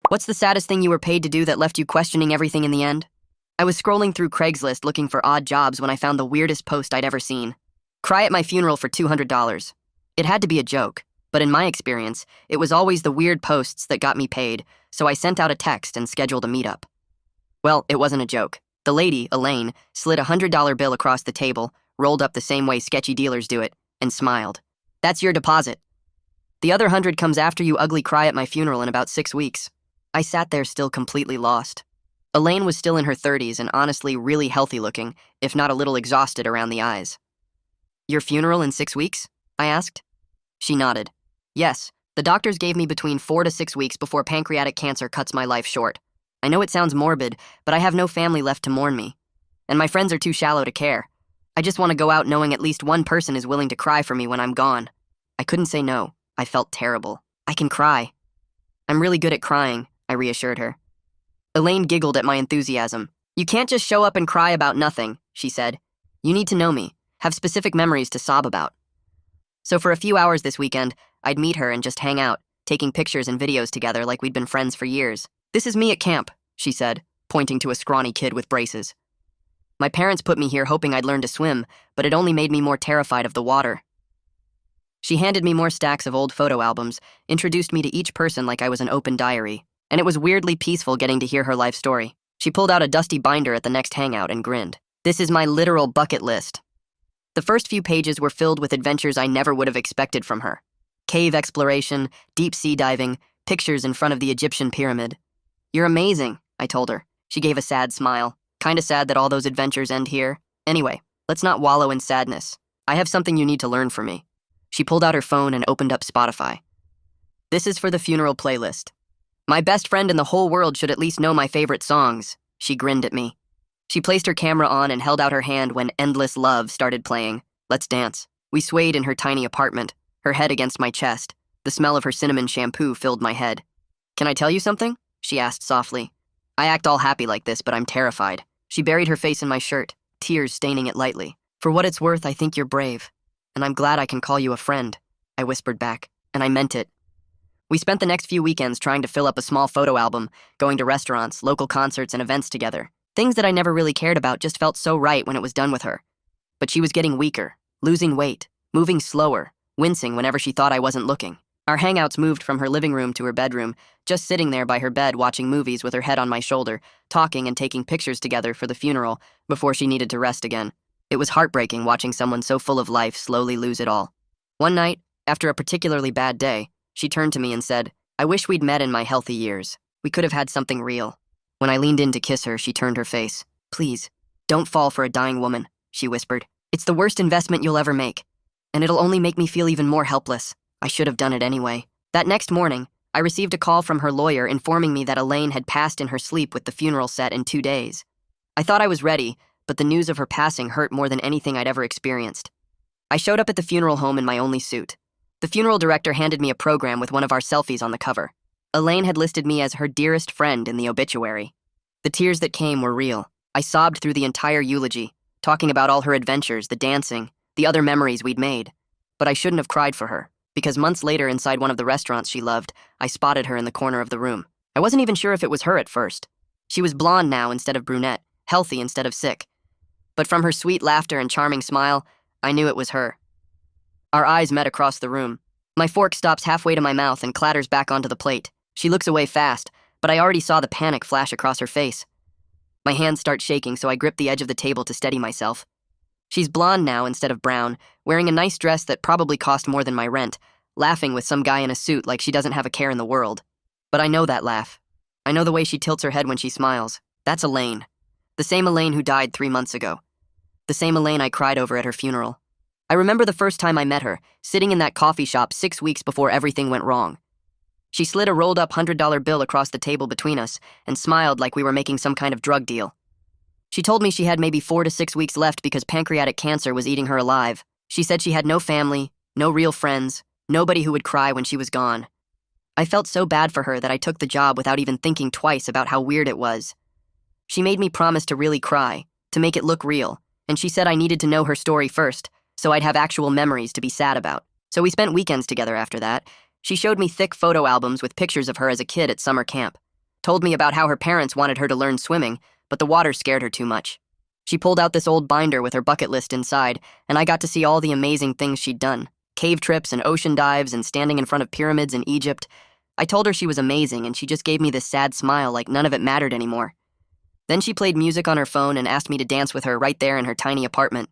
What's the saddest thing you were paid to do that left you questioning everything in the end? I was scrolling through Craigslist looking for odd jobs when I found the weirdest post I'd ever seen. Cry at my funeral for $200. It had to be a joke, but in my experience, it was always the weird posts that got me paid, so I sent out a text and scheduled a meetup. Well, it wasn't a joke. The lady, Elaine, slid a $100 bill across the table, rolled up the same way sketchy dealers do it, and smiled. That's your deposit. The other 100 comes after you ugly cry at my funeral in about 6 weeks. I sat there still completely lost. Elaine was still in her 30s and honestly really healthy looking, if not a little exhausted around the eyes. Your funeral in 6 weeks? I asked. She nodded. Yes, the doctors gave me between 4 to 6 weeks before pancreatic cancer cuts my life short. I know it sounds morbid, but I have no family left to mourn me. And my friends are too shallow to care. I just want to go out knowing at least one person is willing to cry for me when I'm gone. I couldn't say no. I felt terrible. I can cry. I'm really good at crying, I reassured her. Elaine giggled at my enthusiasm. You can't just show up and cry about nothing, she said. You need to know me, have specific memories to sob about. So for a few hours this weekend, I'd meet her and just hang out, taking pictures and videos together like we'd been friends for years. This is me at camp, she said, pointing to a scrawny kid with braces. My parents put me here hoping I'd learn to swim, but it only made me more terrified of the water. She handed me more stacks of old photo albums, introduced me to each person like I was an open diary, and it was weirdly peaceful getting to hear her life story. She pulled out a dusty binder at the next hangout and grinned. This is my literal bucket list. The first few pages were filled with adventures I never would have expected from her. Cave exploration, deep sea diving, pictures in front of the Egyptian pyramid. You're amazing, I told her. She gave a sad smile. Kinda sad that all those adventures end here. Anyway, let's not wallow in sadness. I have something you need to learn from me. She pulled out her phone and opened up Spotify. This is for the funeral playlist. My best friend in the whole world should at least know my favorite songs. She grinned at me. She placed her camera on and held out her hand when Endless Love started playing. Let's dance. We swayed in her tiny apartment, her head against my chest. The smell of her cinnamon shampoo filled my head. Can I tell you something? She asked softly. I act all happy like this, but I'm terrified. She buried her face in my shirt, tears staining it lightly. For what it's worth, I think you're brave. And I'm glad I can call you a friend, I whispered back, and I meant it. We spent the next few weekends trying to fill up a small photo album, going to restaurants, local concerts, and events together. Things that I never really cared about just felt so right when it was done with her. But she was getting weaker, losing weight, moving slower, wincing whenever she thought I wasn't looking. Our hangouts moved from her living room to her bedroom, just sitting there by her bed watching movies with her head on my shoulder, talking and taking pictures together for the funeral before she needed to rest again. It was heartbreaking watching someone so full of life slowly lose it all. One night, after a particularly bad day, she turned to me and said, I wish we'd met in my healthy years. We could have had something real. When I leaned in to kiss her, she turned her face. Please, don't fall for a dying woman, she whispered. It's the worst investment you'll ever make. And it'll only make me feel even more helpless. I should have done it anyway. That next morning, I received a call from her lawyer informing me that Elaine had passed in her sleep with the funeral set in 2 days. I thought I was ready, but the news of her passing hurt more than anything I'd ever experienced. I showed up at the funeral home in my only suit. The funeral director handed me a program with one of our selfies on the cover. Elaine had listed me as her dearest friend in the obituary. The tears that came were real. I sobbed through the entire eulogy, talking about all her adventures, the dancing, the other memories we'd made. But I shouldn't have cried for her, because months later inside one of the restaurants she loved, I spotted her in the corner of the room. I wasn't even sure if it was her at first. She was blonde now instead of brunette, healthy instead of sick. But from her sweet laughter and charming smile, I knew it was her. Our eyes met across the room. My fork stops halfway to my mouth and clatters back onto the plate. She looks away fast, but I already saw the panic flash across her face. My hands start shaking, so I grip the edge of the table to steady myself. She's blonde now instead of brown, wearing a nice dress that probably cost more than my rent, laughing with some guy in a suit like she doesn't have a care in the world. But I know that laugh. I know the way she tilts her head when she smiles. That's Elaine. The same Elaine who died 3 months ago. The same Elaine I cried over at her funeral. I remember the first time I met her, sitting in that coffee shop 6 weeks before everything went wrong. She slid a rolled-up $100 bill across the table between us and smiled like we were making some kind of drug deal. She told me she had maybe 4 to 6 weeks left because pancreatic cancer was eating her alive. She said she had no family, no real friends, nobody who would cry when she was gone. I felt so bad for her that I took the job without even thinking twice about how weird it was. She made me promise to really cry, to make it look real, and she said I needed to know her story first, so I'd have actual memories to be sad about. So we spent weekends together after that. She showed me thick photo albums with pictures of her as a kid at summer camp. told me about how her parents wanted her to learn swimming, but the water scared her too much. She pulled out this old binder with her bucket list inside, and I got to see all the amazing things she'd done. Cave trips and ocean dives and standing in front of pyramids in Egypt. I told her she was amazing, and she just gave me this sad smile like none of it mattered anymore. Then she played music on her phone and asked me to dance with her right there in her tiny apartment.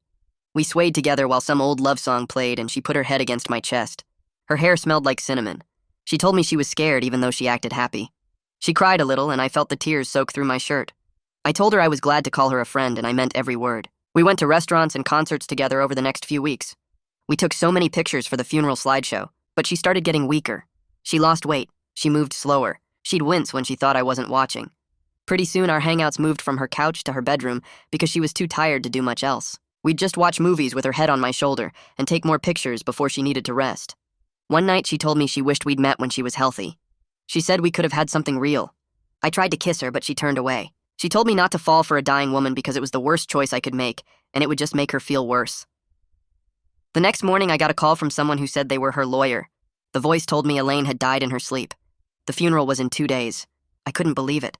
We swayed together while some old love song played, and she put her head against my chest. Her hair smelled like cinnamon. She told me she was scared even though she acted happy. She cried a little, and I felt the tears soak through my shirt. I told her I was glad to call her a friend, and I meant every word. We went to restaurants and concerts together over the next few weeks. We took so many pictures for the funeral slideshow, but she started getting weaker. She lost weight. She moved slower. She'd wince when she thought I wasn't watching. Pretty soon, our hangouts moved from her couch to her bedroom because she was too tired to do much else. We'd just watch movies with her head on my shoulder and take more pictures before she needed to rest. One night, she told me she wished we'd met when she was healthy. She said we could have had something real. I tried to kiss her, but she turned away. She told me not to fall for a dying woman because it was the worst choice I could make, and it would just make her feel worse. The next morning, I got a call from someone who said they were her lawyer. The voice told me Elaine had died in her sleep. The funeral was in 2 days. I couldn't believe it.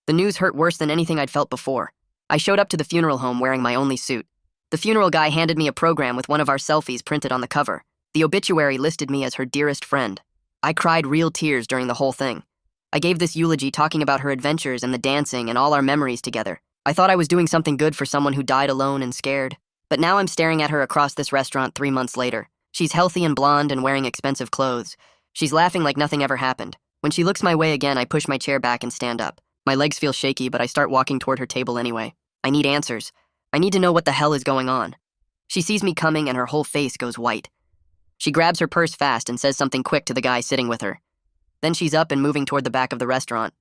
The news hurt worse than anything I'd felt before. I showed up to the funeral home wearing my only suit. The funeral guy handed me a program with one of our selfies printed on the cover. The obituary listed me as her dearest friend. I cried real tears during the whole thing. I gave this eulogy talking about her adventures and the dancing and all our memories together. I thought I was doing something good for someone who died alone and scared. But now I'm staring at her across this restaurant 3 months later. She's healthy and blonde and wearing expensive clothes. She's laughing like nothing ever happened. When she looks my way again, I push my chair back and stand up. My legs feel shaky, but I start walking toward her table anyway. I need answers. I need to know what the hell is going on. She sees me coming and her whole face goes white. She grabs her purse fast and says something quick to the guy sitting with her. Then she's up and moving toward the back of the restaurant.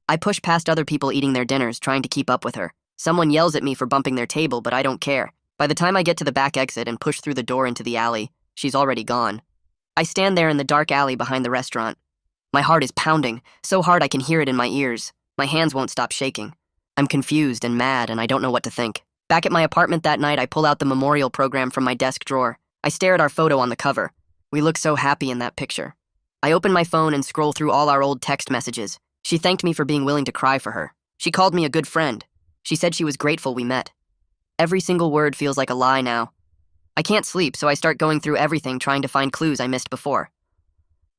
I push past other people eating their dinners, trying to keep up with her. Someone yells at me for bumping their table, but I don't care. By the time I get to the back exit and push through the door into the alley, she's already gone. I stand there in the dark alley behind the restaurant. My heart is pounding, so hard I can hear it in my ears. My hands won't stop shaking. I'm confused and mad, and I don't know what to think. Back at my apartment that night, I pull out the memorial program from my desk drawer. I stare at our photo on the cover. We look so happy in that picture. I open my phone and scroll through all our old text messages. She thanked me for being willing to cry for her. She called me a good friend. She said she was grateful we met. Every single word feels like a lie now. I can't sleep, so I start going through everything trying to find clues I missed before.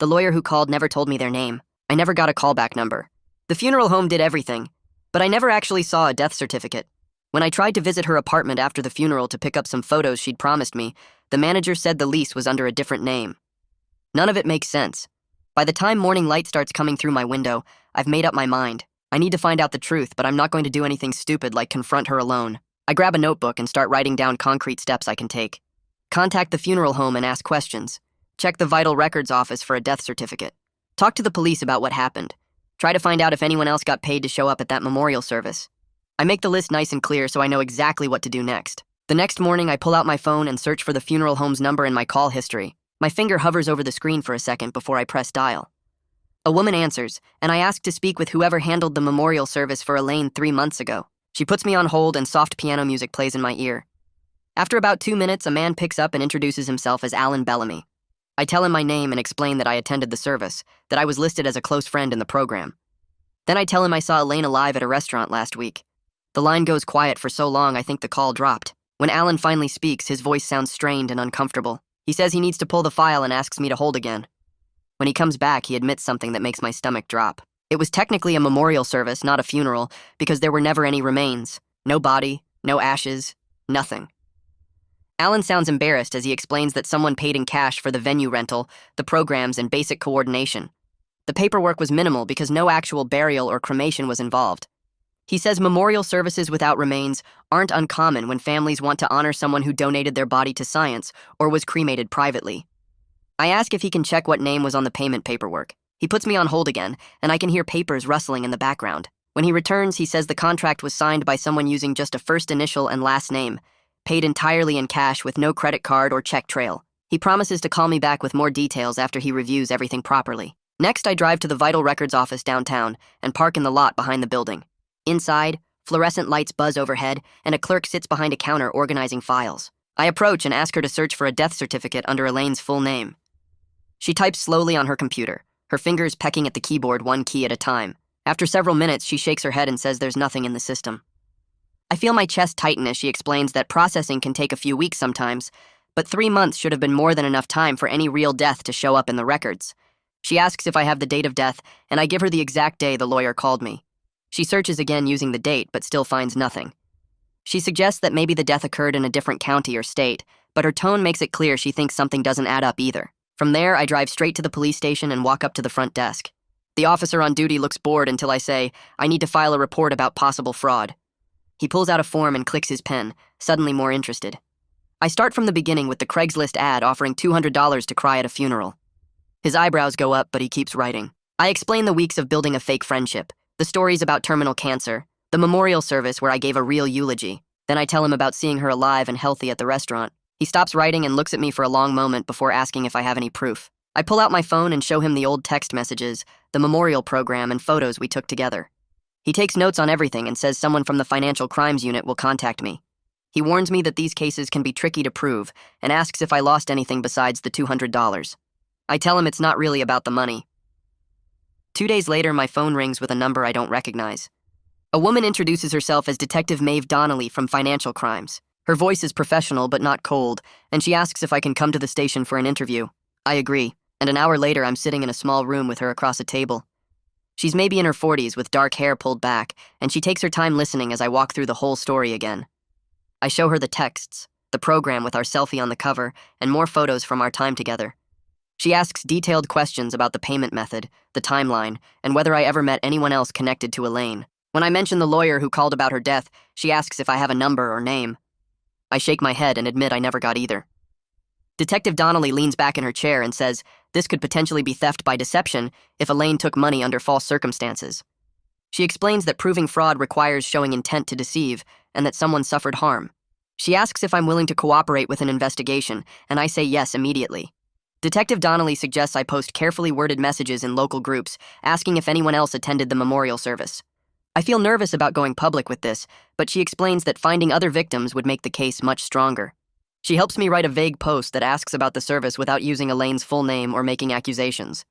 The lawyer who called never told me their name. I never got a callback number. The funeral home did everything, but I never actually saw a death certificate. When I tried to visit her apartment after the funeral to pick up some photos she'd promised me, the manager said the lease was under a different name. None of it makes sense. By the time morning light starts coming through my window, I've made up my mind. I need to find out the truth, but I'm not going to do anything stupid like confront her alone. I grab a notebook and start writing down concrete steps I can take. Contact the funeral home and ask questions. Check the vital records office for a death certificate. Talk to the police about what happened. Try to find out if anyone else got paid to show up at that memorial service. I make the list nice and clear so I know exactly what to do next. The next morning, I pull out my phone and search for the funeral home's number in my call history. My finger hovers over the screen for a second before I press dial. A woman answers, and I ask to speak with whoever handled the memorial service for Elaine 3 months ago. She puts me on hold and soft piano music plays in my ear. After about 2 minutes, a man picks up and introduces himself as Alan Bellamy. I tell him my name and explain that I attended the service, that I was listed as a close friend in the program. Then I tell him I saw Elaine alive at a restaurant last week. The line goes quiet for so long I think the call dropped. When Alan finally speaks, his voice sounds strained and uncomfortable. He says he needs to pull the file and asks me to hold again. When he comes back, he admits something that makes my stomach drop. It was technically a memorial service, not a funeral, because there were never any remains. No body, no ashes, nothing. Alan sounds embarrassed as he explains that someone paid in cash for the venue rental, the programs, and basic coordination. The paperwork was minimal because no actual burial or cremation was involved. He says memorial services without remains aren't uncommon when families want to honor someone who donated their body to science or was cremated privately. I ask if he can check what name was on the payment paperwork. He puts me on hold again, and I can hear papers rustling in the background. When he returns, he says the contract was signed by someone using just a first initial and last name, paid entirely in cash with no credit card or check trail. He promises to call me back with more details after he reviews everything properly. Next, I drive to the Vital Records office downtown and park in the lot behind the building. Inside, fluorescent lights buzz overhead, and a clerk sits behind a counter organizing files. I approach and ask her to search for a death certificate under Elaine's full name. She types slowly on her computer, her fingers pecking at the keyboard one key at a time. After several minutes, she shakes her head and says there's nothing in the system. I feel my chest tighten as she explains that processing can take a few weeks sometimes, but 3 months should have been more than enough time for any real death to show up in the records. She asks if I have the date of death, and I give her the exact day the lawyer called me. She searches again using the date, but still finds nothing. She suggests that maybe the death occurred in a different county or state, but her tone makes it clear she thinks something doesn't add up either. From there, I drive straight to the police station and walk up to the front desk. The officer on duty looks bored until I say, I need to file a report about possible fraud. He pulls out a form and clicks his pen, suddenly more interested. I start from the beginning with the Craigslist ad offering $200 to cry at a funeral. His eyebrows go up, but he keeps writing. I explain the weeks of building a fake friendship, the stories about terminal cancer, the memorial service where I gave a real eulogy. Then I tell him about seeing her alive and healthy at the restaurant. He stops writing and looks at me for a long moment before asking if I have any proof. I pull out my phone and show him the old text messages, the memorial program, and photos we took together. He takes notes on everything and says someone from the financial crimes unit will contact me. He warns me that these cases can be tricky to prove and asks if I lost anything besides the $200. I tell him it's not really about the money. 2 days later, my phone rings with a number I don't recognize. A woman introduces herself as Detective Maeve Donnelly from Financial Crimes. Her voice is professional but not cold, and she asks if I can come to the station for an interview. I agree, and an hour later I'm sitting in a small room with her across a table. She's maybe in her 40s with dark hair pulled back, and she takes her time listening as I walk through the whole story again. I show her the texts, the program with our selfie on the cover, and more photos from our time together. She asks detailed questions about the payment method, the timeline, and whether I ever met anyone else connected to Elaine. When I mention the lawyer who called about her death, she asks if I have a number or name. I shake my head and admit I never got either. Detective Donnelly leans back in her chair and says this could potentially be theft by deception if Elaine took money under false circumstances. She explains that proving fraud requires showing intent to deceive and that someone suffered harm. She asks if I'm willing to cooperate with an investigation, and I say yes immediately. Detective Donnelly suggests I post carefully worded messages in local groups, asking if anyone else attended the memorial service. I feel nervous about going public with this, but she explains that finding other victims would make the case much stronger. She helps me write a vague post that asks about the service without using Elaine's full name or making accusations.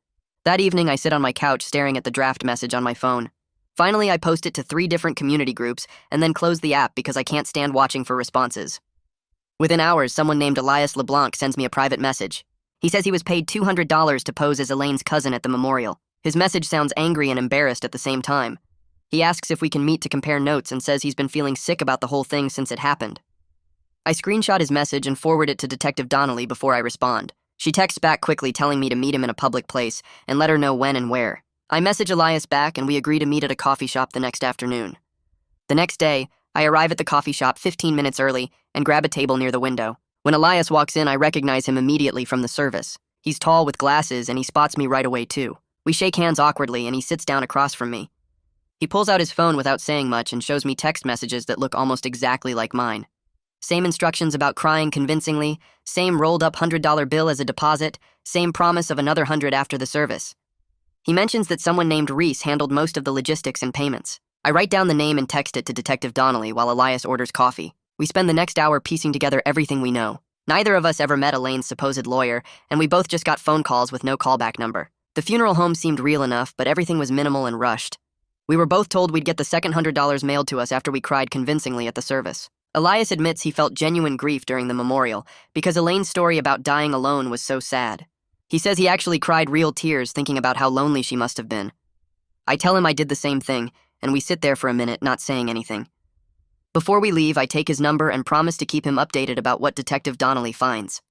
That evening, I sit on my couch staring at the draft message on my phone. Finally, I post it to 3 different community groups and then close the app because I can't stand watching for responses. Within hours, someone named Elias LeBlanc sends me a private message. He says he was paid $200 to pose as Elaine's cousin at the memorial. His message sounds angry and embarrassed at the same time. He asks if we can meet to compare notes and says he's been feeling sick about the whole thing since it happened. I screenshot his message and forward it to Detective Donnelly before I respond. She texts back quickly telling me to meet him in a public place and let her know when and where. I message Elias back and we agree to meet at a coffee shop the next afternoon. The next day, I arrive at the coffee shop 15 minutes early and grab a table near the window. When Elias walks in, I recognize him immediately from the service. He's tall with glasses and he spots me right away too. We shake hands awkwardly and he sits down across from me. He pulls out his phone without saying much and shows me text messages that look almost exactly like mine. Same instructions about crying convincingly, same rolled up $100 bill as a deposit, same promise of another $100 after the service. He mentions that someone named Reese handled most of the logistics and payments. I write down the name and text it to Detective Donnelly while Elias orders coffee. We spend the next hour piecing together everything we know. Neither of us ever met Elaine's supposed lawyer, and we both just got phone calls with no callback number. The funeral home seemed real enough, but everything was minimal and rushed. We were both told we'd get the second $100 mailed to us after we cried convincingly at the service. Elias admits he felt genuine grief during the memorial because Elaine's story about dying alone was so sad. He says he actually cried real tears thinking about how lonely she must have been. I tell him I did the same thing, and we sit there for a minute, not saying anything. Before we leave, I take his number and promise to keep him updated about what Detective Donnelly finds.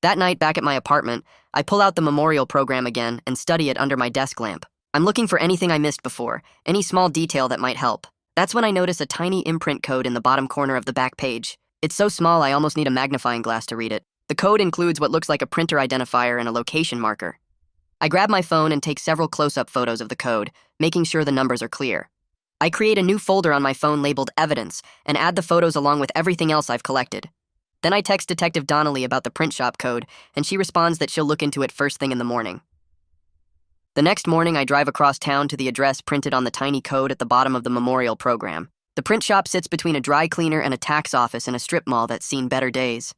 That night, back at my apartment, I pull out the memorial program again and study it under my desk lamp. I'm looking for anything I missed before, any small detail that might help. That's when I notice a tiny imprint code in the bottom corner of the back page. It's so small I almost need a magnifying glass to read it. The code includes what looks like a printer identifier and a location marker. I grab my phone and take several close-up photos of the code, making sure the numbers are clear. I create a new folder on my phone labeled Evidence and add the photos along with everything else I've collected. Then I text Detective Donnelly about the print shop code, and she responds that she'll look into it first thing in the morning. The next morning, I drive across town to the address printed on the tiny code at the bottom of the memorial program. The print shop sits between a dry cleaner and a tax office in a strip mall that's seen better days.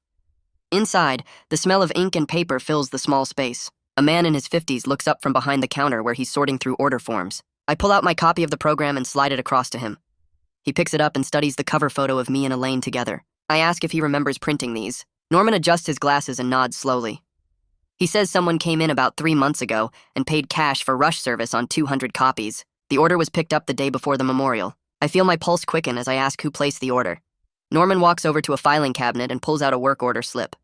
Inside, the smell of ink and paper fills the small space. A man in his 50s looks up from behind the counter where he's sorting through order forms. I pull out my copy of the program and slide it across to him. He picks it up and studies the cover photo of me and Elaine together. I ask if he remembers printing these. Norman adjusts his glasses and nods slowly. He says someone came in about 3 months ago and paid cash for rush service on 200 copies. The order was picked up the day before the memorial. I feel my pulse quicken as I ask who placed the order. Norman walks over to a filing cabinet and pulls out a work order slip.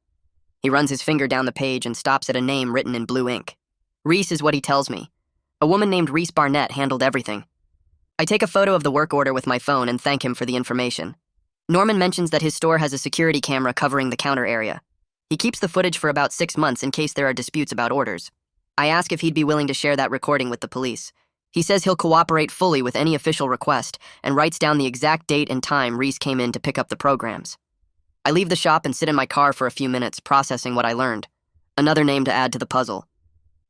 He runs his finger down the page and stops at a name written in blue ink. Reese is what he tells me. A woman named Reese Barnett handled everything. I take a photo of the work order with my phone and thank him for the information. Norman mentions that his store has a security camera covering the counter area. He keeps the footage for about 6 months in case there are disputes about orders. I ask if he'd be willing to share that recording with the police. He says he'll cooperate fully with any official request and writes down the exact date and time Reese came in to pick up the programs. I leave the shop and sit in my car for a few minutes, processing what I learned. Another name to add to the puzzle.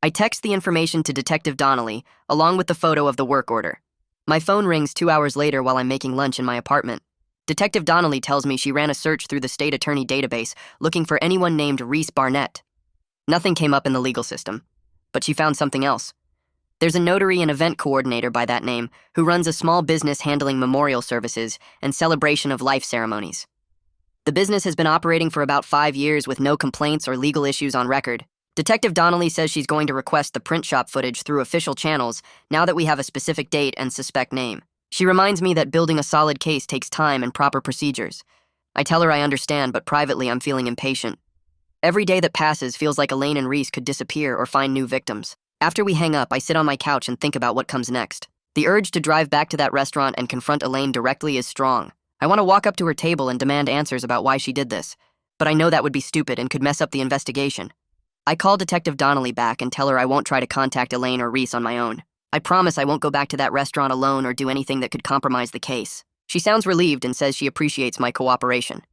I text the information to Detective Donnelly, along with the photo of the work order. My phone rings 2 hours later while I'm making lunch in my apartment. Detective Donnelly tells me she ran a search through the state attorney database looking for anyone named Reese Barnett. Nothing came up in the legal system, but she found something else. There's a notary and event coordinator by that name who runs a small business handling memorial services and celebration of life ceremonies. The business has been operating for about 5 years with no complaints or legal issues on record. Detective Donnelly says she's going to request the print shop footage through official channels now that we have a specific date and suspect name. She reminds me that building a solid case takes time and proper procedures. I tell her I understand, but privately I'm feeling impatient. Every day that passes feels like Elaine and Reese could disappear or find new victims. After we hang up, I sit on my couch and think about what comes next. The urge to drive back to that restaurant and confront Elaine directly is strong. I want to walk up to her table and demand answers about why she did this, but I know that would be stupid and could mess up the investigation. I call Detective Donnelly back and tell her I won't try to contact Elaine or Reese on my own. I promise I won't go back to that restaurant alone or do anything that could compromise the case. She sounds relieved and says she appreciates my cooperation.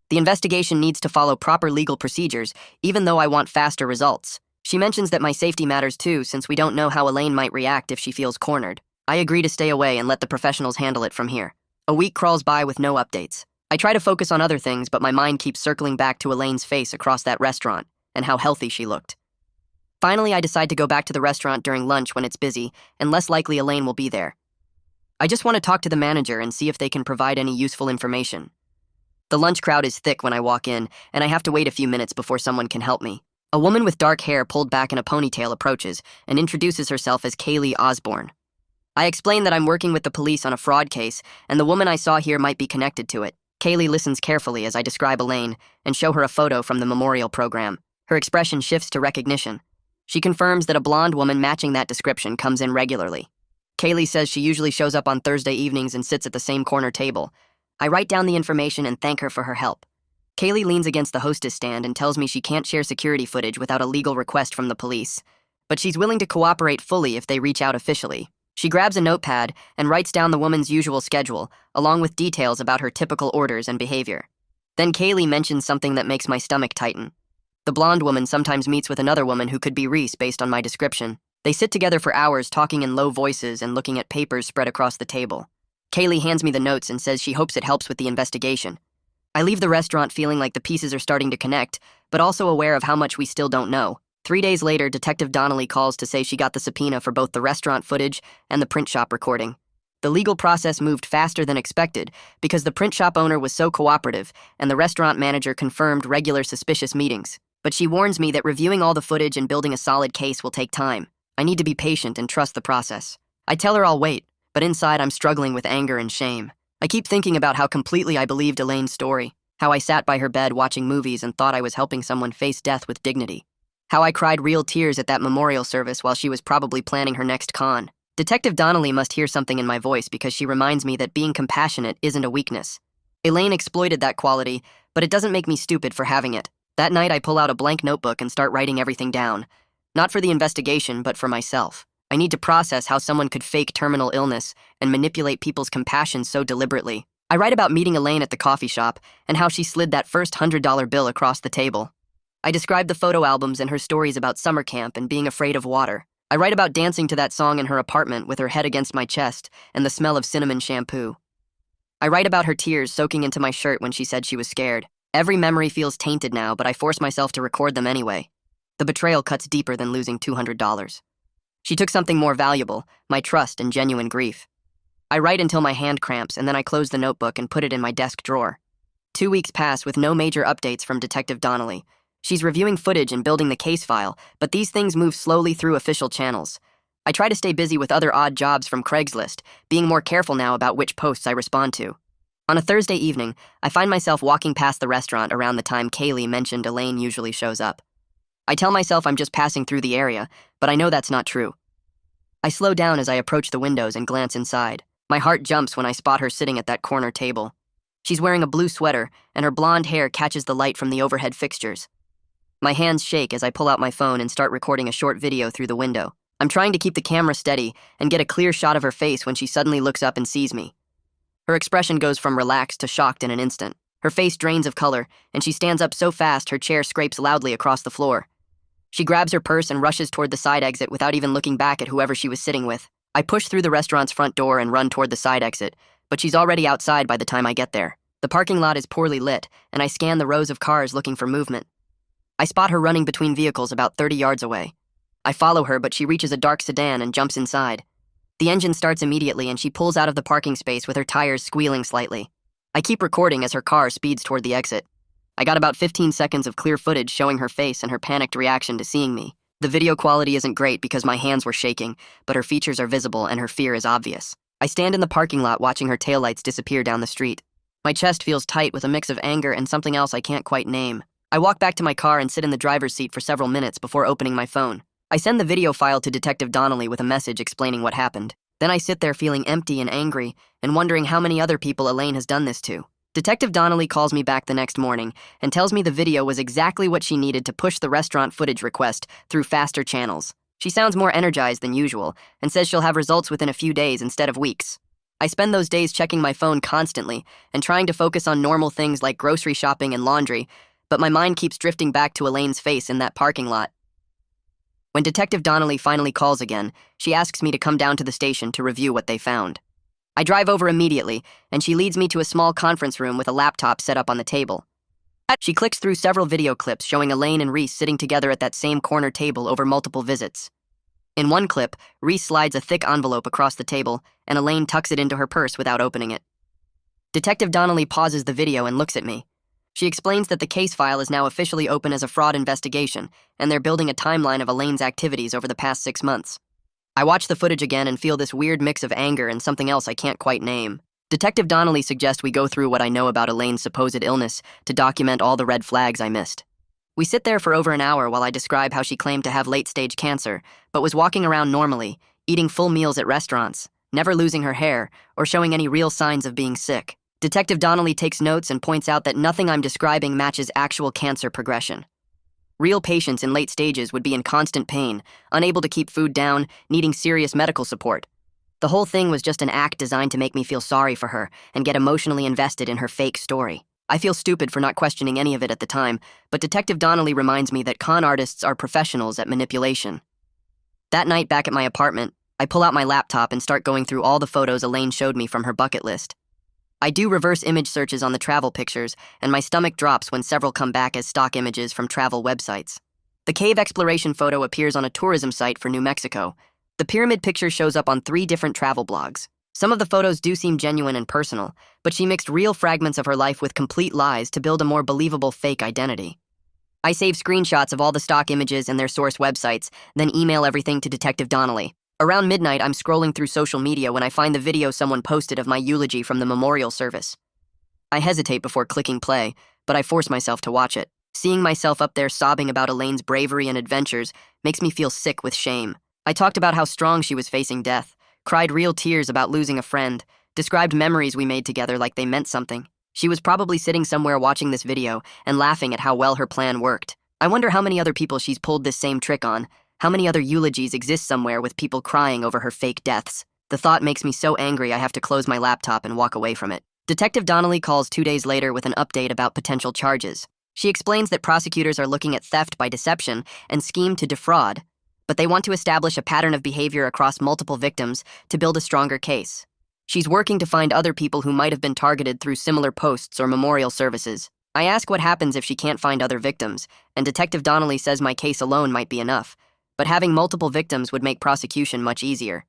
The investigation needs to follow proper legal procedures, even though I want faster results. She mentions that my safety matters too, since we don't know how Elaine might react if she feels cornered. I agree to stay away and let the professionals handle it from here. A week crawls by with no updates. I try to focus on other things, but my mind keeps circling back to Elaine's face across that restaurant and how healthy she looked. Finally, I decide to go back to the restaurant during lunch when it's busy, and less likely Elaine will be there. I just want to talk to the manager and see if they can provide any useful information. The lunch crowd is thick when I walk in, and I have to wait a few minutes before someone can help me. A woman with dark hair pulled back in a ponytail approaches and introduces herself as Kaylee Osborne. I explain that I'm working with the police on a fraud case, and the woman I saw here might be connected to it. Kaylee listens carefully as I describe Elaine and show her a photo from the memorial program. Her expression shifts to recognition. She confirms that a blonde woman matching that description comes in regularly. Kaylee says she usually shows up on Thursday evenings and sits at the same corner table. I write down the information and thank her for her help. Kaylee leans against the hostess stand and tells me she can't share security footage without a legal request from the police, but she's willing to cooperate fully if they reach out officially. She grabs a notepad and writes down the woman's usual schedule, along with details about her typical orders and behavior. Then Kaylee mentions something that makes my stomach tighten. The blonde woman sometimes meets with another woman who could be Reese based on my description. They sit together for hours talking in low voices and looking at papers spread across the table. Kaylee hands me the notes and says she hopes it helps with the investigation. I leave the restaurant feeling like the pieces are starting to connect, but also aware of how much we still don't know. 3 days later, Detective Donnelly calls to say she got the subpoena for both the restaurant footage and the print shop recording. The legal process moved faster than expected because the print shop owner was so cooperative and the restaurant manager confirmed regular suspicious meetings. But she warns me that reviewing all the footage and building a solid case will take time. I need to be patient and trust the process. I tell her I'll wait, but inside I'm struggling with anger and shame. I keep thinking about how completely I believed Elaine's story, how I sat by her bed watching movies and thought I was helping someone face death with dignity, how I cried real tears at that memorial service while she was probably planning her next con. Detective Donnelly must hear something in my voice because she reminds me that being compassionate isn't a weakness. Elaine exploited that quality, but it doesn't make me stupid for having it. That night, I pull out a blank notebook and start writing everything down. Not for the investigation, but for myself. I need to process how someone could fake terminal illness and manipulate people's compassion so deliberately. I write about meeting Elaine at the coffee shop and how she slid that first $100 bill across the table. I describe the photo albums and her stories about summer camp and being afraid of water. I write about dancing to that song in her apartment with her head against my chest and the smell of cinnamon shampoo. I write about her tears soaking into my shirt when she said she was scared. Every memory feels tainted now, but I force myself to record them anyway. The betrayal cuts deeper than losing $200. She took something more valuable, my trust and genuine grief. I write until my hand cramps, and then I close the notebook and put it in my desk drawer. 2 weeks pass with no major updates from Detective Donnelly. She's reviewing footage and building the case file, but these things move slowly through official channels. I try to stay busy with other odd jobs from Craigslist, being more careful now about which posts I respond to. On a Thursday evening, I find myself walking past the restaurant around the time Kaylee mentioned Elaine usually shows up. I tell myself I'm just passing through the area, but I know that's not true. I slow down as I approach the windows and glance inside. My heart jumps when I spot her sitting at that corner table. She's wearing a blue sweater, and her blonde hair catches the light from the overhead fixtures. My hands shake as I pull out my phone and start recording a short video through the window. I'm trying to keep the camera steady and get a clear shot of her face when she suddenly looks up and sees me. Her expression goes from relaxed to shocked in an instant. Her face drains of color, and she stands up so fast her chair scrapes loudly across the floor. She grabs her purse and rushes toward the side exit without even looking back at whoever she was sitting with. I push through the restaurant's front door and run toward the side exit, but she's already outside by the time I get there. The parking lot is poorly lit, and I scan the rows of cars looking for movement. I spot her running between vehicles about 30 yards away. I follow her, but she reaches a dark sedan and jumps inside. The engine starts immediately, and she pulls out of the parking space with her tires squealing slightly. I keep recording as her car speeds toward the exit. I got about 15 seconds of clear footage showing her face and her panicked reaction to seeing me. The video quality isn't great because my hands were shaking, but her features are visible and her fear is obvious. I stand in the parking lot watching her taillights disappear down the street. My chest feels tight with a mix of anger and something else I can't quite name. I walk back to my car and sit in the driver's seat for several minutes before opening my phone. I send the video file to Detective Donnelly with a message explaining what happened. Then I sit there feeling empty and angry and wondering how many other people Elaine has done this to. Detective Donnelly calls me back the next morning and tells me the video was exactly what she needed to push the restaurant footage request through faster channels. She sounds more energized than usual and says she'll have results within a few days instead of weeks. I spend those days checking my phone constantly and trying to focus on normal things like grocery shopping and laundry, but my mind keeps drifting back to Elaine's face in that parking lot. When Detective Donnelly finally calls again, she asks me to come down to the station to review what they found. I drive over immediately, and she leads me to a small conference room with a laptop set up on the table. She clicks through several video clips showing Elaine and Reese sitting together at that same corner table over multiple visits. In one clip, Reese slides a thick envelope across the table, and Elaine tucks it into her purse without opening it. Detective Donnelly pauses the video and looks at me. She explains that the case file is now officially open as a fraud investigation, and they're building a timeline of Elaine's activities over the past 6 months. I watch the footage again and feel this weird mix of anger and something else I can't quite name. Detective Donnelly suggests we go through what I know about Elaine's supposed illness to document all the red flags I missed. We sit there for over an hour while I describe how she claimed to have late-stage cancer, but was walking around normally, eating full meals at restaurants, never losing her hair, or showing any real signs of being sick. Detective Donnelly takes notes and points out that nothing I'm describing matches actual cancer progression. Real patients in late stages would be in constant pain, unable to keep food down, needing serious medical support. The whole thing was just an act designed to make me feel sorry for her and get emotionally invested in her fake story. I feel stupid for not questioning any of it at the time, but Detective Donnelly reminds me that con artists are professionals at manipulation. That night back at my apartment, I pull out my laptop and start going through all the photos Elaine showed me from her bucket list. I do reverse image searches on the travel pictures, and my stomach drops when several come back as stock images from travel websites. The cave exploration photo appears on a tourism site for New Mexico. The pyramid picture shows up on 3 different travel blogs. Some of the photos do seem genuine and personal, but she mixed real fragments of her life with complete lies to build a more believable fake identity. I save screenshots of all the stock images and their source websites, then email everything to Detective Donnelly. Around midnight, I'm scrolling through social media when I find the video someone posted of my eulogy from the memorial service. I hesitate before clicking play, but I force myself to watch it. Seeing myself up there sobbing about Elaine's bravery and adventures makes me feel sick with shame. I talked about how strong she was facing death, cried real tears about losing a friend, described memories we made together like they meant something. She was probably sitting somewhere watching this video and laughing at how well her plan worked. I wonder how many other people she's pulled this same trick on. How many other eulogies exist somewhere with people crying over her fake deaths? The thought makes me so angry I have to close my laptop and walk away from it. Detective Donnelly calls 2 days later with an update about potential charges. She explains that prosecutors are looking at theft by deception and scheme to defraud, but they want to establish a pattern of behavior across multiple victims to build a stronger case. She's working to find other people who might have been targeted through similar posts or memorial services. I ask what happens if she can't find other victims, and Detective Donnelly says my case alone might be enough. but having multiple victims would make prosecution much easier.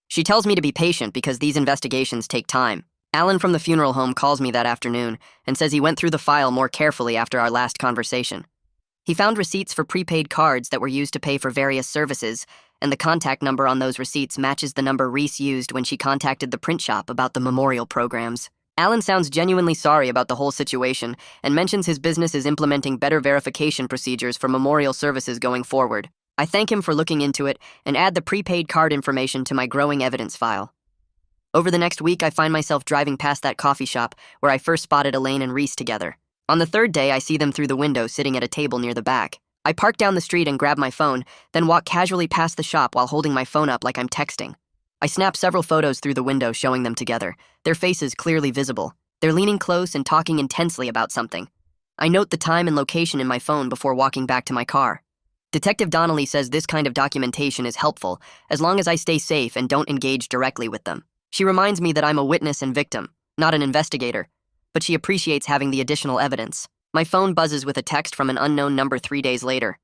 She tells me to be patient because these investigations take time. Alan from the funeral home calls me that afternoon and says he went through the file more carefully after our last conversation. He found receipts for prepaid cards that were used to pay for various services, and the contact number on those receipts matches the number Reese used when she contacted the print shop about the memorial programs. Alan sounds genuinely sorry about the whole situation and mentions his business is implementing better verification procedures for memorial services going forward. I thank him for looking into it and add the prepaid card information to my growing evidence file. Over the next week, I find myself driving past that coffee shop where I first spotted Elaine and Reese together. On the third day, I see them through the window sitting at a table near the back. I park down the street and grab my phone, then walk casually past the shop while holding my phone up like I'm texting. I snap several photos through the window showing them together, their faces clearly visible. They're leaning close and talking intensely about something. I note the time and location in my phone before walking back to my car. Detective Donnelly says this kind of documentation is helpful as long as I stay safe and don't engage directly with them. She reminds me that I'm a witness and victim, not an investigator, but she appreciates having the additional evidence. My phone buzzes with a text from an unknown number 3 days later.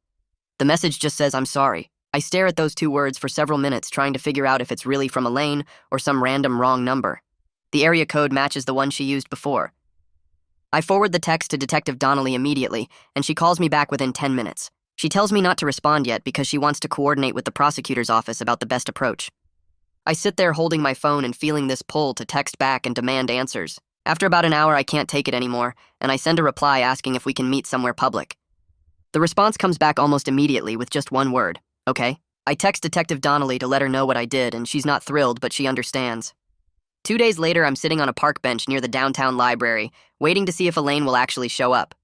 The message just says, "I'm sorry." I stare at those 2 words for several minutes trying to figure out if it's really from Elaine or some random wrong number. The area code matches the one she used before. I forward the text to Detective Donnelly immediately, and she calls me back within 10 minutes. She tells me not to respond yet because she wants to coordinate with the prosecutor's office about the best approach. I sit there holding my phone and feeling this pull to text back and demand answers. After about an hour, I can't take it anymore, and I send a reply asking if we can meet somewhere public. The response comes back almost immediately with just one word, "Okay." I text Detective Donnelly to let her know what I did, and she's not thrilled, but she understands. 2 days later, I'm sitting on a park bench near the downtown library, waiting to see if Elaine will actually show up.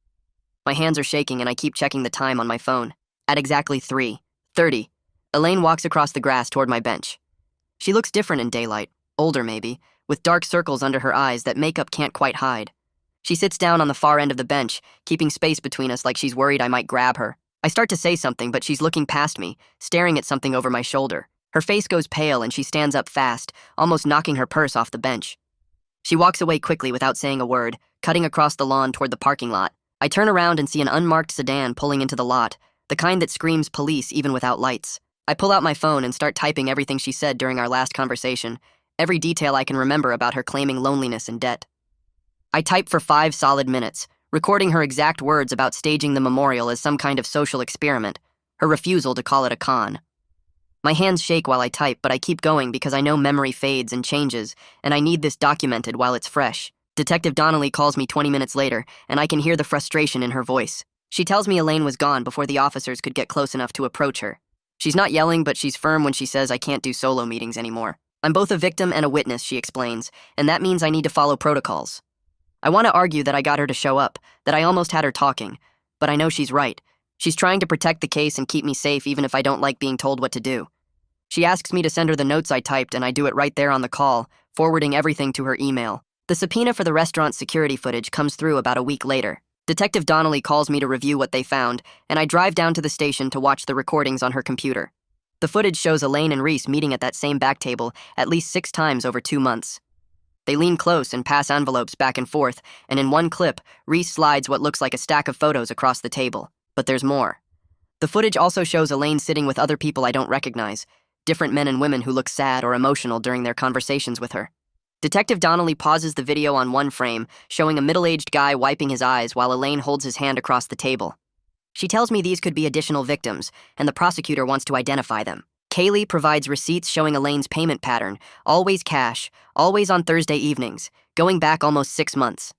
My hands are shaking, and I keep checking the time on my phone. At exactly 3:30, Elaine walks across the grass toward my bench. She looks different in daylight, older maybe, with dark circles under her eyes that makeup can't quite hide. She sits down on the far end of the bench, keeping space between us like she's worried I might grab her. I start to say something, but she's looking past me, staring at something over my shoulder. Her face goes pale and she stands up fast, almost knocking her purse off the bench. She walks away quickly without saying a word, cutting across the lawn toward the parking lot. I turn around and see an unmarked sedan pulling into the lot, the kind that screams police even without lights. I pull out my phone and start typing everything she said during our last conversation, every detail I can remember about her claiming loneliness and debt. I type for 5 solid minutes, recording her exact words about staging the memorial as some kind of social experiment, her refusal to call it a con. My hands shake while I type, but I keep going because I know memory fades and changes, and I need this documented while it's fresh. Detective Donnelly calls me 20 minutes later, and I can hear the frustration in her voice. She tells me Elaine was gone before the officers could get close enough to approach her. She's not yelling, but she's firm when she says I can't do solo meetings anymore. I'm both a victim and a witness, she explains, and that means I need to follow protocols. I want to argue that I got her to show up, that I almost had her talking, but I know she's right. She's trying to protect the case and keep me safe even if I don't like being told what to do. She asks me to send her the notes I typed, and I do it right there on the call, forwarding everything to her email. The subpoena for the restaurant security footage comes through about a week later. Detective Donnelly calls me to review what they found, and I drive down to the station to watch the recordings on her computer. The footage shows Elaine and Reese meeting at that same back table at least 6 times over 2 months. They lean close and pass envelopes back and forth, and in one clip, Reese slides what looks like a stack of photos across the table. But there's more. The footage also shows Elaine sitting with other people I don't recognize, different men and women who look sad or emotional during their conversations with her. Detective Donnelly pauses the video on one frame, showing a middle-aged guy wiping his eyes while Elaine holds his hand across the table. She tells me these could be additional victims, and the prosecutor wants to identify them. Kaylee provides receipts showing Elaine's payment pattern, always cash, always on Thursday evenings, going back almost 6 months.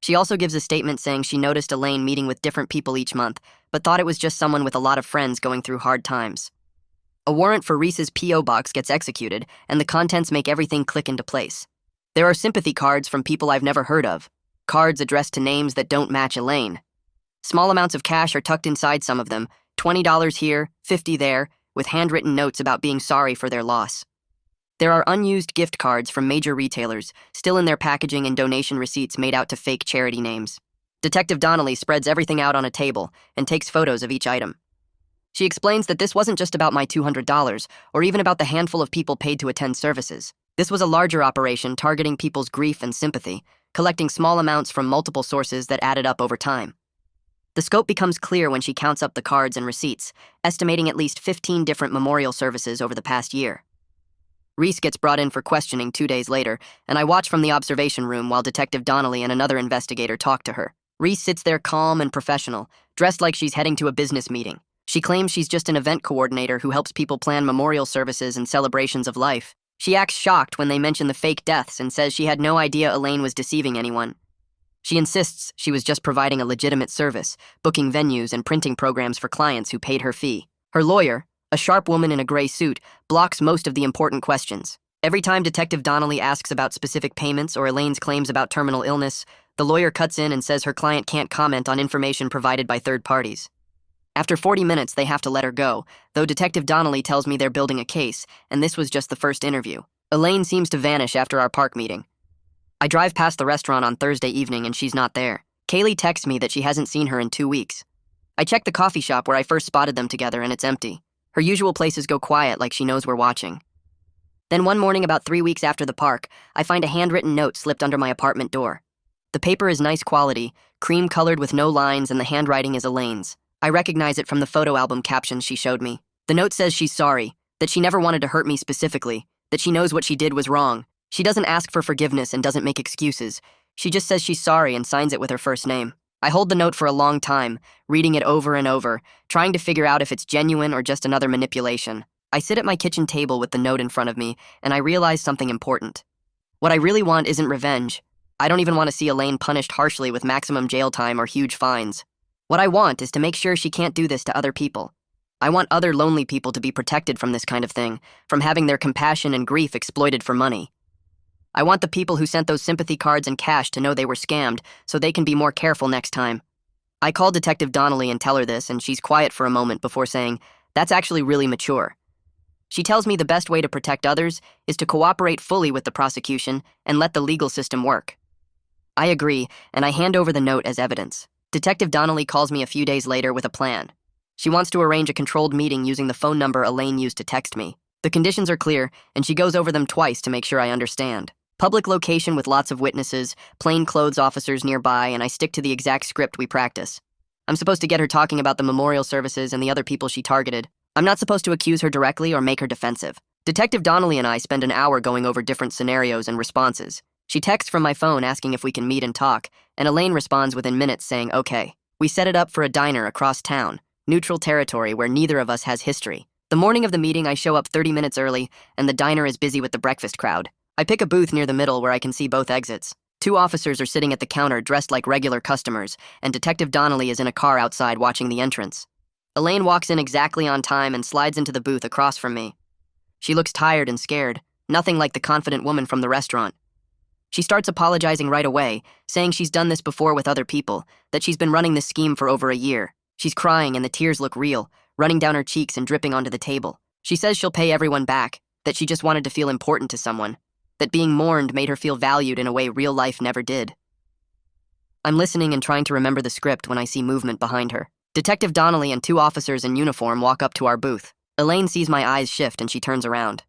She also gives a statement saying she noticed Elaine meeting with different people each month, but thought it was just someone with a lot of friends going through hard times. A warrant for Reese's P.O. box gets executed, and the contents make everything click into place. There are sympathy cards from people I've never heard of, cards addressed to names that don't match Elaine. Small amounts of cash are tucked inside some of them, $20 here, $50 there, with handwritten notes about being sorry for their loss. There are unused gift cards from major retailers, still in their packaging and donation receipts made out to fake charity names. Detective Donnelly spreads everything out on a table and takes photos of each item. She explains that this wasn't just about my $200, or even about the handful of people paid to attend services. This was a larger operation targeting people's grief and sympathy, collecting small amounts from multiple sources that added up over time. The scope becomes clear when she counts up the cards and receipts, estimating at least 15 different memorial services over the past year. Reese gets brought in for questioning 2 days later, and I watch from the observation room while Detective Donnelly and another investigator talk to her. Reese sits there calm and professional, dressed like she's heading to a business meeting. She claims she's just an event coordinator who helps people plan memorial services and celebrations of life. She acts shocked when they mention the fake deaths and says she had no idea Elaine was deceiving anyone. She insists she was just providing a legitimate service, booking venues and printing programs for clients who paid her fee. Her lawyer, a sharp woman in a gray suit, blocks most of the important questions. Every time Detective Donnelly asks about specific payments or Elaine's claims about terminal illness, the lawyer cuts in and says her client can't comment on information provided by third parties. After 40 minutes, they have to let her go, though Detective Donnelly tells me they're building a case, and this was just the first interview. Elaine seems to vanish after our park meeting. I drive past the restaurant on Thursday evening and she's not there. Kaylee texts me that she hasn't seen her in 2 weeks. I check the coffee shop where I first spotted them together and it's empty. Her usual places go quiet like she knows we're watching. Then one morning about 3 weeks after the park, I find a handwritten note slipped under my apartment door. The paper is nice quality, cream-colored with no lines, and the handwriting is Elaine's. I recognize it from the photo album captions she showed me. The note says she's sorry, that she never wanted to hurt me specifically, that she knows what she did was wrong. She doesn't ask for forgiveness and doesn't make excuses. She just says she's sorry and signs it with her first name. I hold the note for a long time, reading it over and over, trying to figure out if it's genuine or just another manipulation. I sit at my kitchen table with the note in front of me, and I realize something important. What I really want isn't revenge. I don't even want to see Elaine punished harshly with maximum jail time or huge fines. What I want is to make sure she can't do this to other people. I want other lonely people to be protected from this kind of thing, from having their compassion and grief exploited for money. I want the people who sent those sympathy cards and cash to know they were scammed so they can be more careful next time. I call Detective Donnelly and tell her this, and she's quiet for a moment before saying, "That's actually really mature." She tells me the best way to protect others is to cooperate fully with the prosecution and let the legal system work. I agree, and I hand over the note as evidence. Detective Donnelly calls me a few days later with a plan. She wants to arrange a controlled meeting using the phone number Elaine used to text me. The conditions are clear, and she goes over them twice to make sure I understand. Public location with lots of witnesses, plainclothes officers nearby, and I stick to the exact script we practice. I'm supposed to get her talking about the memorial services and the other people she targeted. I'm not supposed to accuse her directly or make her defensive. Detective Donnelly and I spend an hour going over different scenarios and responses. She texts from my phone asking if we can meet and talk, and Elaine responds within minutes saying, "Okay." We set it up for a diner across town, neutral territory where neither of us has history. The morning of the meeting, I show up 30 minutes early, and the diner is busy with the breakfast crowd. I pick a booth near the middle where I can see both exits. 2 officers are sitting at the counter dressed like regular customers, and Detective Donnelly is in a car outside watching the entrance. Elaine walks in exactly on time and slides into the booth across from me. She looks tired and scared, nothing like the confident woman from the restaurant. She starts apologizing right away, saying she's done this before with other people, that she's been running this scheme for over a year. She's crying and the tears look real, running down her cheeks and dripping onto the table. She says she'll pay everyone back, that she just wanted to feel important to someone, that being mourned made her feel valued in a way real life never did. I'm listening and trying to remember the script when I see movement behind her. Detective Donnelly and 2 officers in uniform walk up to our booth. Elaine sees my eyes shift and she turns around.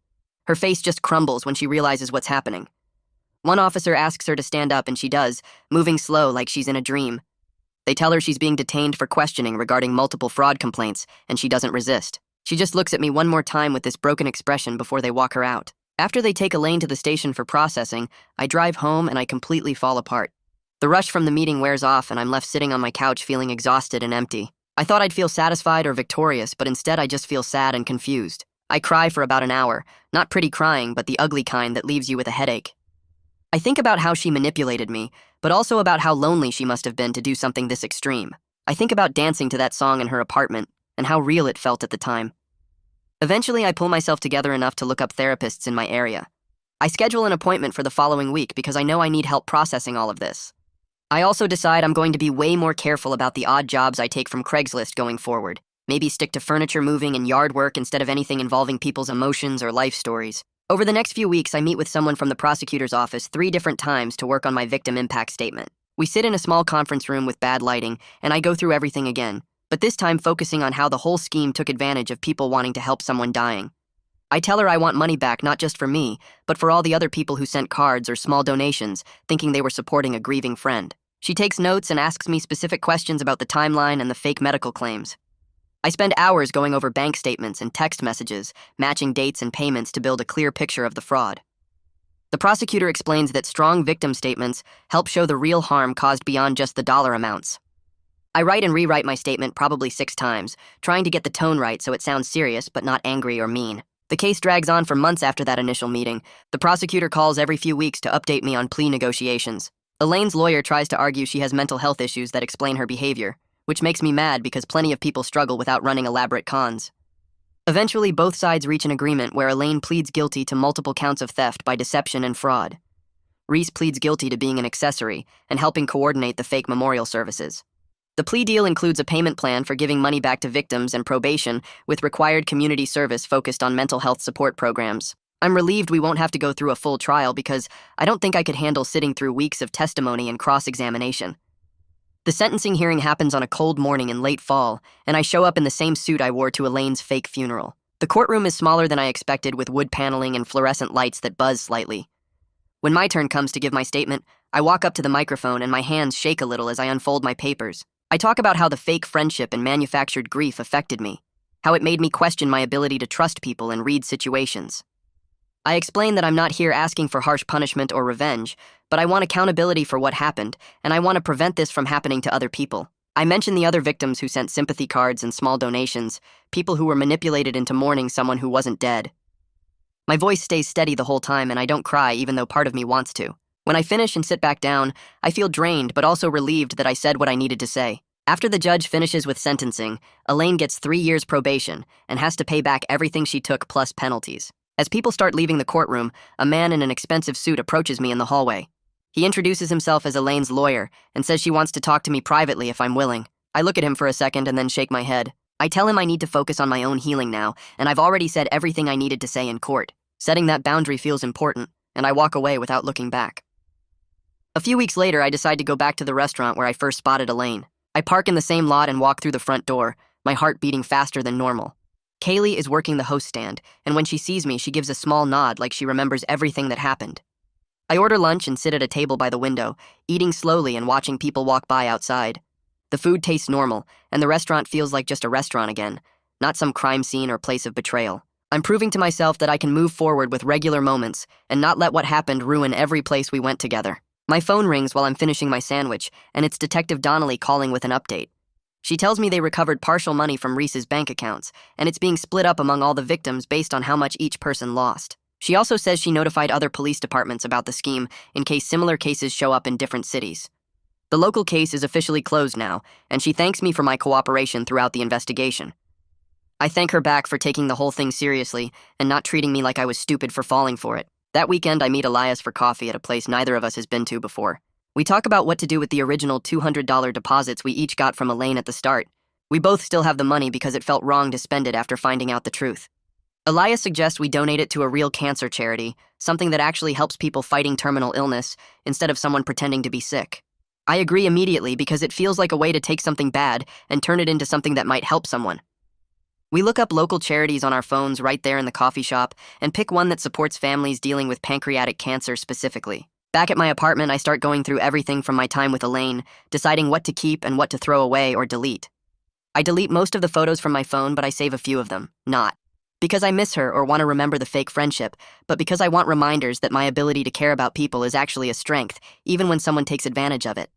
Her face just crumbles when she realizes what's happening. One officer asks her to stand up and she does, moving slow like she's in a dream. They tell her she's being detained for questioning regarding multiple fraud complaints, and she doesn't resist. She just looks at me one more time with this broken expression before they walk her out. After they take Elaine to the station for processing, I drive home and I completely fall apart. The rush from the meeting wears off and I'm left sitting on my couch feeling exhausted and empty. I thought I'd feel satisfied or victorious, but instead I just feel sad and confused. I cry for about an hour, not pretty crying, but the ugly kind that leaves you with a headache. I think about how she manipulated me, but also about how lonely she must have been to do something this extreme. I think about dancing to that song in her apartment and how real it felt at the time. Eventually, I pull myself together enough to look up therapists in my area. I schedule an appointment for the following week because I know I need help processing all of this. I also decide I'm going to be way more careful about the odd jobs I take from Craigslist going forward. Maybe stick to furniture moving and yard work instead of anything involving people's emotions or life stories. Over the next few weeks, I meet with someone from the prosecutor's office 3 different times to work on my victim impact statement. We sit in a small conference room with bad lighting, and I go through everything again, but this time focusing on how the whole scheme took advantage of people wanting to help someone dying. I tell her I want money back not just for me, but for all the other people who sent cards or small donations, thinking they were supporting a grieving friend. She takes notes and asks me specific questions about the timeline and the fake medical claims. I spend hours going over bank statements and text messages, matching dates and payments to build a clear picture of the fraud. The prosecutor explains that strong victim statements help show the real harm caused beyond just the dollar amounts. I write and rewrite my statement probably 6 times, trying to get the tone right so it sounds serious but not angry or mean. The case drags on for months after that initial meeting. The prosecutor calls every few weeks to update me on plea negotiations. Elaine's lawyer tries to argue she has mental health issues that explain her behavior, which makes me mad because plenty of people struggle without running elaborate cons. Eventually, both sides reach an agreement where Elaine pleads guilty to multiple counts of theft by deception and fraud. Reese pleads guilty to being an accessory and helping coordinate the fake memorial services. The plea deal includes a payment plan for giving money back to victims and probation with required community service focused on mental health support programs. I'm relieved we won't have to go through a full trial because I don't think I could handle sitting through weeks of testimony and cross-examination. The sentencing hearing happens on a cold morning in late fall, and I show up in the same suit I wore to Elaine's fake funeral. The courtroom is smaller than I expected with wood paneling and fluorescent lights that buzz slightly. When my turn comes to give my statement, I walk up to the microphone and my hands shake a little as I unfold my papers. I talk about how the fake friendship and manufactured grief affected me, how it made me question my ability to trust people and read situations. I explain that I'm not here asking for harsh punishment or revenge, but I want accountability for what happened, and I want to prevent this from happening to other people. I mention the other victims who sent sympathy cards and small donations, people who were manipulated into mourning someone who wasn't dead. My voice stays steady the whole time, and I don't cry even though part of me wants to. When I finish and sit back down, I feel drained but also relieved that I said what I needed to say. After the judge finishes with sentencing, Elaine gets 3 years probation and has to pay back everything she took plus penalties. As people start leaving the courtroom, a man in an expensive suit approaches me in the hallway. He introduces himself as Elaine's lawyer and says she wants to talk to me privately if I'm willing. I look at him for a second and then shake my head. I tell him I need to focus on my own healing now, and I've already said everything I needed to say in court. Setting that boundary feels important, and I walk away without looking back. A few weeks later, I decide to go back to the restaurant where I first spotted Elaine. I park in the same lot and walk through the front door, my heart beating faster than normal. Kaylee is working the host stand, and when she sees me, she gives a small nod like she remembers everything that happened. I order lunch and sit at a table by the window, eating slowly and watching people walk by outside. The food tastes normal, and the restaurant feels like just a restaurant again, not some crime scene or place of betrayal. I'm proving to myself that I can move forward with regular moments and not let what happened ruin every place we went together. My phone rings while I'm finishing my sandwich, and it's Detective Donnelly calling with an update. She tells me they recovered partial money from Reese's bank accounts, and it's being split up among all the victims based on how much each person lost. She also says she notified other police departments about the scheme in case similar cases show up in different cities. The local case is officially closed now, and she thanks me for my cooperation throughout the investigation. I thank her back for taking the whole thing seriously and not treating me like I was stupid for falling for it. That weekend, I meet Elias for coffee at a place neither of us has been to before. We talk about what to do with the original $200 deposits we each got from Elaine at the start. We both still have the money because it felt wrong to spend it after finding out the truth. Elias suggests we donate it to a real cancer charity, something that actually helps people fighting terminal illness instead of someone pretending to be sick. I agree immediately because it feels like a way to take something bad and turn it into something that might help someone. We look up local charities on our phones right there in the coffee shop and pick one that supports families dealing with pancreatic cancer specifically. Back at my apartment, I start going through everything from my time with Elaine, deciding what to keep and what to throw away or delete. I delete most of the photos from my phone, but I save a few of them. Not because I miss her or want to remember the fake friendship, but because I want reminders that my ability to care about people is actually a strength, even when someone takes advantage of it.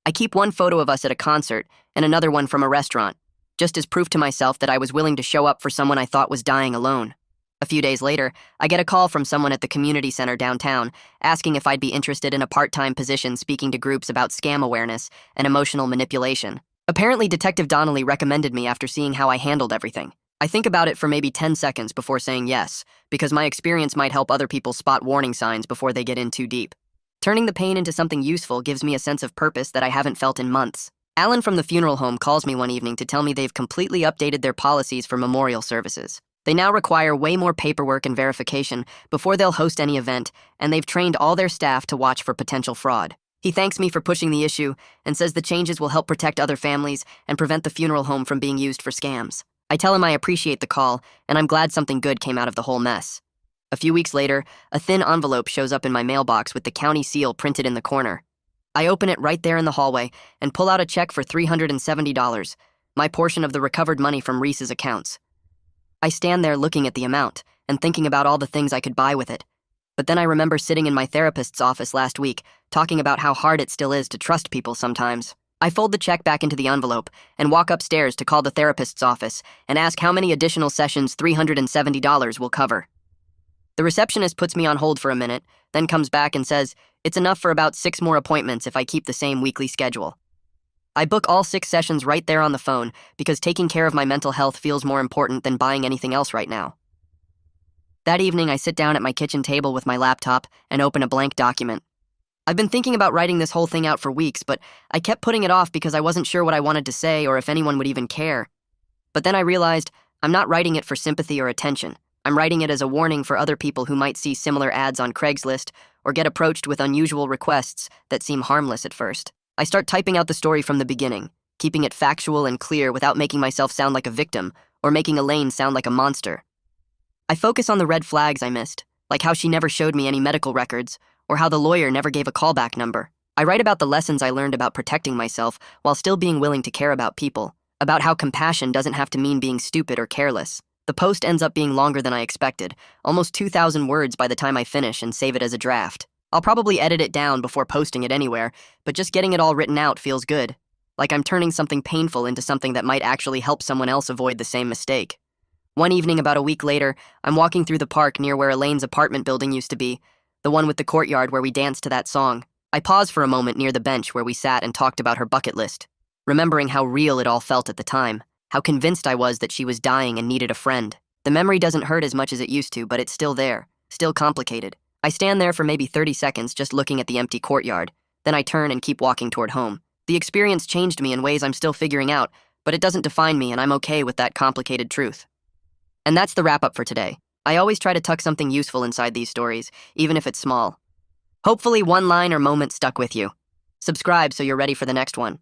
I keep one photo of us at a concert and another one from a restaurant, just as proof to myself that I was willing to show up for someone I thought was dying alone. A few days later, I get a call from someone at the community center downtown, asking if I'd be interested in a part-time position speaking to groups about scam awareness and emotional manipulation. Apparently, Detective Donnelly recommended me after seeing how I handled everything. I think about it for maybe 10 seconds before saying yes, because my experience might help other people spot warning signs before they get in too deep. Turning the pain into something useful gives me a sense of purpose that I haven't felt in months. Alan from the funeral home calls me one evening to tell me they've completely updated their policies for memorial services. They now require way more paperwork and verification before they'll host any event, and they've trained all their staff to watch for potential fraud. He thanks me for pushing the issue and says the changes will help protect other families and prevent the funeral home from being used for scams. I tell him I appreciate the call, and I'm glad something good came out of the whole mess. A few weeks later, a thin envelope shows up in my mailbox with the county seal printed in the corner. I open it right there in the hallway and pull out a check for $370, my portion of the recovered money from Reese's accounts. I stand there looking at the amount and thinking about all the things I could buy with it. But then I remember sitting in my therapist's office last week, talking about how hard it still is to trust people sometimes. I fold the check back into the envelope and walk upstairs to call the therapist's office and ask how many additional sessions $370 will cover. The receptionist puts me on hold for a minute, then comes back and says it's enough for about 6 more appointments if I keep the same weekly schedule. I book all 6 sessions right there on the phone because taking care of my mental health feels more important than buying anything else right now. That evening, I sit down at my kitchen table with my laptop and open a blank document. I've been thinking about writing this whole thing out for weeks, but I kept putting it off because I wasn't sure what I wanted to say or if anyone would even care. But then I realized I'm not writing it for sympathy or attention. I'm writing it as a warning for other people who might see similar ads on Craigslist or get approached with unusual requests that seem harmless at first. I start typing out the story from the beginning, keeping it factual and clear without making myself sound like a victim or making Elaine sound like a monster. I focus on the red flags I missed, like how she never showed me any medical records or how the lawyer never gave a callback number. I write about the lessons I learned about protecting myself while still being willing to care about people, about how compassion doesn't have to mean being stupid or careless. The post ends up being longer than I expected, almost 2,000 words by the time I finish and save it as a draft. I'll probably edit it down before posting it anywhere, but just getting it all written out feels good, like I'm turning something painful into something that might actually help someone else avoid the same mistake. One evening about a week later, I'm walking through the park near where Elaine's apartment building used to be, the one with the courtyard where we danced to that song. I pause for a moment near the bench where we sat and talked about her bucket list, remembering how real it all felt at the time, how convinced I was that she was dying and needed a friend. The memory doesn't hurt as much as it used to, but it's still there, still complicated. I stand there for maybe 30 seconds just looking at the empty courtyard, then I turn and keep walking toward home. The experience changed me in ways I'm still figuring out, but it doesn't define me and I'm okay with that complicated truth. And that's the wrap-up for today. I always try to tuck something useful inside these stories, even if it's small. Hopefully one line or moment stuck with you. Subscribe so you're ready for the next one.